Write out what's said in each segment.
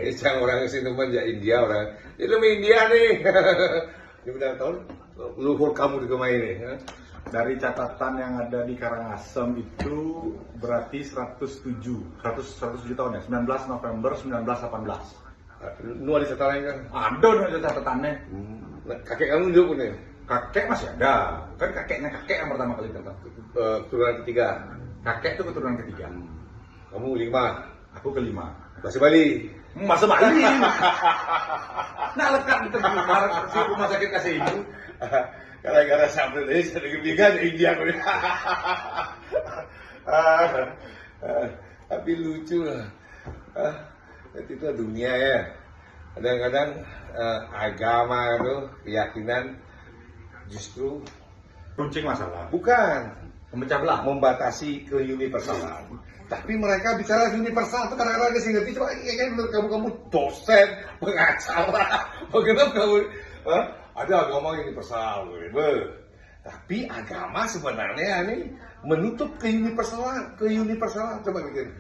Yang orang sini ya India orang. Itu India nih. Ini benar tahun luhur kamu di kemana ini? Dari catatan yang ada di Karangasem itu berarti 107 tahun ya, 19 November 1918. Nu ada catatan kan? Ada catatannya. Kakek kamu hidup nih? Kakek masih ada, kan kakeknya kakek yang pertama kali tertangkap. Keturunan ketiga. Kakek itu keturunan ketiga. Kamu 5. Aku kelima. Bahasa Bali. Masa Bali. Nah lekat di tempat rumah sakit kasih itu. Gara-gara sampai ini sedikit bigan India. Tapi lucu lah. Itu dunia ya. Kadang-kadang agama itu keyakinan justru Runcing masalah. bukan Memecah belah. membatasi ke universalan. Tapi mereka bicara universal itu kadang-kadang dia ngerti cuma kan kamu dosen, pengacara, bagaimana kamu ada agama universal, tapi agama sebenarnya ini menutup ke universalan, coba mikir.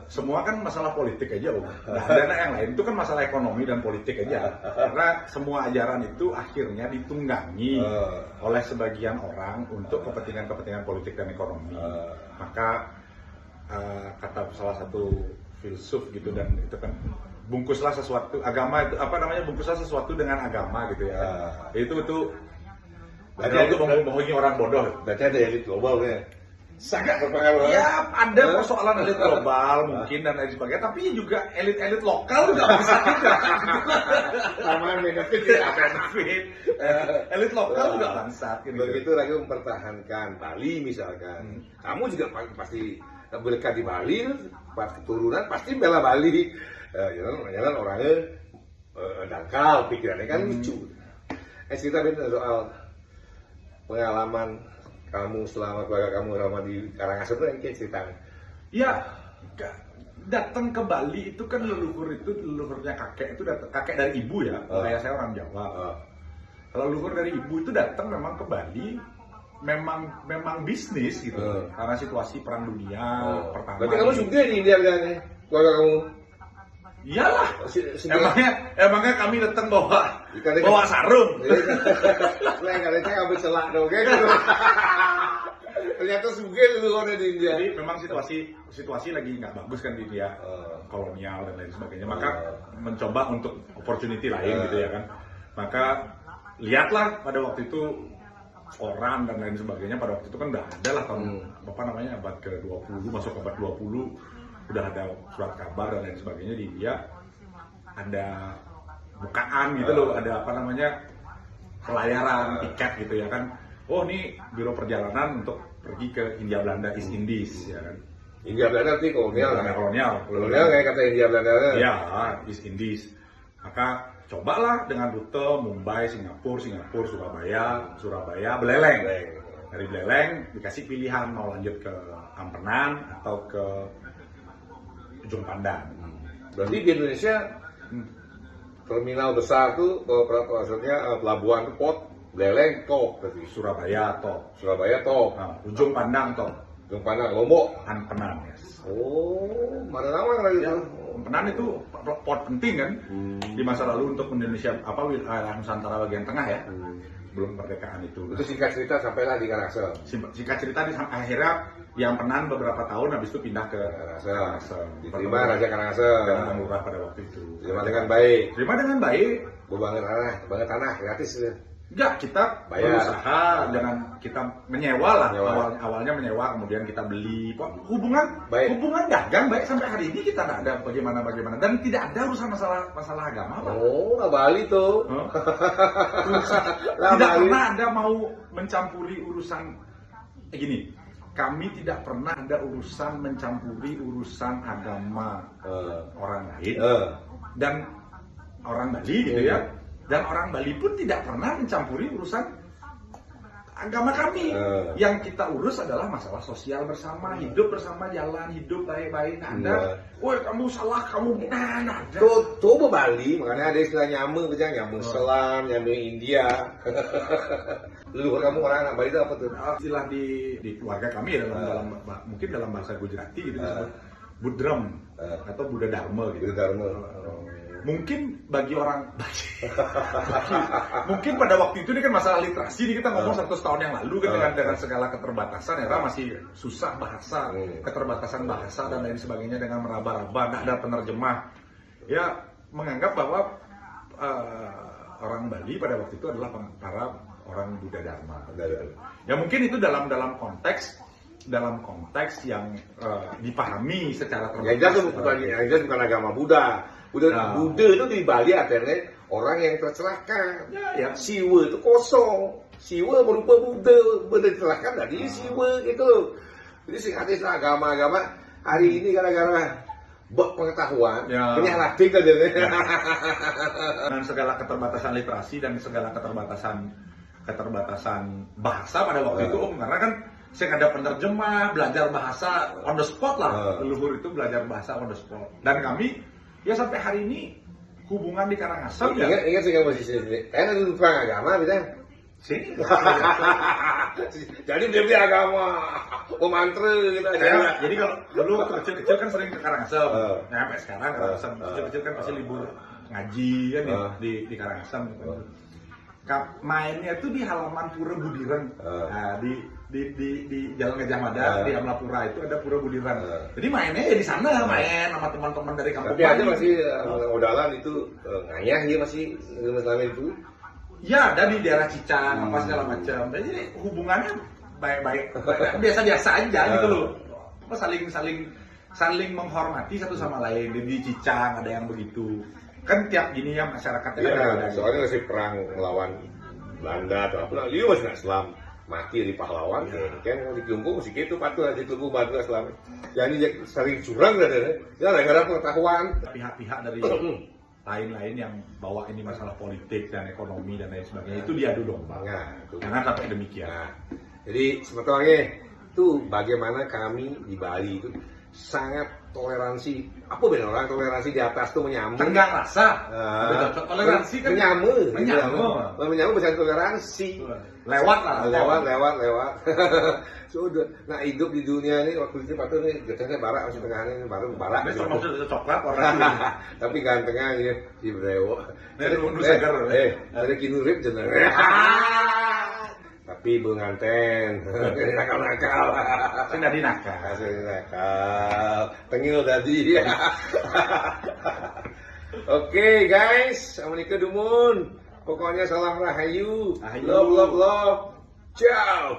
Semua kan masalah politik aja loh. Nah, dan yang lain itu kan masalah ekonomi dan politik aja. Karena semua ajaran itu akhirnya ditunggangi oleh sebagian orang untuk kepentingan-kepentingan politik dan ekonomi. Maka kata salah satu filsuf gitu, dan itu kan bungkuslah sesuatu agama itu bungkuslah sesuatu dengan agama gitu ya. Itu berarti untuk membohongi orang bodoh. Berarti ada elit global ya. Sangat berpengaruh. Ya, ada persoalan elit global mungkin dan lain sebagainya, tapi juga elit-elit lokal nggak bisa juga. Namanya benefit ya, benefit. Elit lokal juga bangsat. Gitu. Begitu lagi mempertahankan Bali misalkan. Kamu juga pasti berkat di Bali, pas keturunan pasti bela Bali. Jangan orangnya dangkal, pikirannya kan lucu. Cerita bener soal pengalaman kamu selama keluarga kamu selama di Karangasem itu yang cerita. Ya, datang ke Bali itu kan leluhurnya kakek itu kakek dari ibu ya. Kayak saya orang Jawa. Kalau leluhur dari ibu itu datang memang ke Bali, memang bisnis gitu. Karena situasi perang dunia pertama. Berarti kamu juga di India bilangnya, keluarga kamu? Iyalah. Emangnya kami datang bawa sarung. Lah kalau saya ngambil celak dong, gitu. Ternyata suge dulu orang di India. Jadi memang situasi lagi nggak bagus kan di India, kolonial dan lain sebagainya. Maka mencoba untuk opportunity lain gitu ya kan. Maka lihatlah pada waktu itu koran dan lain sebagainya, pada waktu itu kan udah ada lah tahun abad ke-20, masuk abad 20 udah ada surat kabar dan lain sebagainya di India, ada bukaan gitu loh, ada pelayaran tiket gitu ya kan. Oh ini biro perjalanan untuk pergi ke Hindia Belanda, East Indies ya kan. Hindia Belanda nanti kolonial kayak kata Hindia Belanda. Ya, East Indies. Maka cobalah dengan rute Mumbai, Singapura, Surabaya, Beleleng. Dari Beleleng dikasih pilihan mau lanjut ke Ampenan atau ke Ujung Pandang. Berarti di Indonesia terminal besar tuh maksudnya pelabuhan tuh port, Beleleng top, berarti Surabaya top. Ujung Pandang top. Ujung Pandang, Lombok, Ampenan. Yes. Oh, mana nama lagi itu? Ampenan itu port penting kan di masa lalu untuk Indonesia wilayah Nusantara bagian tengah ya. Sebelum kemerdekaan itu. Itu singkat cerita sampailah di Karangasem. Singkat cerita akhirnya di Ampenan beberapa tahun, habis itu pindah ke Karangasem. Diterima Raja Karangasem. Dengan lurah pada waktu itu. Terima dengan baik. Bangun tanah gratis. Enggak, kita berusaha dengan kita menyewa lah. Awalnya menyewa, kemudian kita beli. Hubungan dagang baik sampai hari ini kita tidak ada bagaimana dan tidak ada urusan masalah agama lah. Oh, Bali tuh. Tidak pernah ada mau mencampuri urusan gini. Kami tidak pernah ada urusan mencampuri urusan agama orang lain dan orang Bali gitu ya. Dan orang Bali pun tidak pernah mencampuri urusan agama kami. Yang kita urus adalah masalah sosial bersama, hidup bersama, jalan hidup baik-baik. Woi kamu salah, kamu ada. Coba Bali, makanya ada istilah nyamuk selam, nyamuk India. Leluhur kamu orang Bali itu apa tuh? Istilah di keluarga kami ya mungkin dalam bahasa Gujarati gitu disebut Budrem atau Buddha Dharma gitu. Buddha Dharma. Mungkin bagi orang mungkin pada waktu itu ini kan masalah literasi ini kita ngomong 100 tahun yang lalu kan dengan segala keterbatasan ya masih susah bahasa, keterbatasan bahasa dan lain sebagainya dengan meraba-raba, nggak ada penerjemah. Ya menganggap bahwa orang Bali pada waktu itu adalah para orang Buddha Dharma. Gitu. Ya mungkin itu dalam konteks yang dipahami secara terbatas. Yang jelas bukan agama Buddha. Buddha itu di Bali artinya orang yang tercelaka. Ya. Siwa itu kosong. Siwa berupa Buddha tercelaka dari Siwa gitu. Jadi singkatnya agama-agama hari ini gara-gara pengetahuan, penyalahkan kan dia. Dengan segala keterbatasan literasi dan segala keterbatasan bahasa pada waktu itu, karena kan saya ada penerjemah, belajar bahasa on the spot lah. Leluhur itu belajar bahasa on the spot. Dan kami ya sampai hari ini hubungan di Karangasem ya. Ingat sih kamu di sini. Kan itu perang agama bisa. Sini. Jadi dia agama, mantra gitu aja. Jadi kalau dulu waktu kecil-kecil kan sering ke Karangasem. Nah, sampai sekarang Karangasem kecil-kecil kan pasti libur ngaji kan di Karangasem gitu. Mainnya itu di halaman Pura Budiran. Nah, di Jalan Gajah Mada di Amlapura itu ada Pura Budiran. Jadi mainnya ya di sana, main sama teman-teman dari kampung. Tapi ada masih modalan itu ngayah dia masih selama itu. Ya, ada di daerah Cicang apa segala macam. Jadi hubungannya baik-baik, biasa-biasa aja gitu loh. Saling menghormati satu sama lain. Di Cicang ada yang begitu. Kan tiap gini ya masyarakatnya ada. Soalnya masih perang melawan Belanda atau apa. Dia masih nggak Islam. Mati di pahlawan, kan di Kelungkung masih gitu patuh di Kelungkung bantu Islam. Jadi dia sering curang dan gara-gara pengetahuan. Pihak-pihak dari lain-lain yang bawa ini masalah politik dan ekonomi dan lain sebagainya itu diadu domba. Jangan sampai demikian. Jadi sebetulnya itu bagaimana kami di Bali itu sangat toleransi. Apa benar orang toleransi di atas tuh menyambung? Tenggang rasa. Toleransi kan menyambung bukan toleransi. Lewat lah. Lewat. Sudah. Nah hidup di dunia ini waktu itu patut nih biasanya barak masih tengahnya barak. Maksudnya coklat orang. Tapi gantengnya ya si Brewo. Dari kinurip jeneng. Tapi benganten, nakal-nakal. Saya nakal. Tengil tadi. Oke guys, Assalamualaikum Dumun. Pokoknya salam rahayu. Love. Ciao.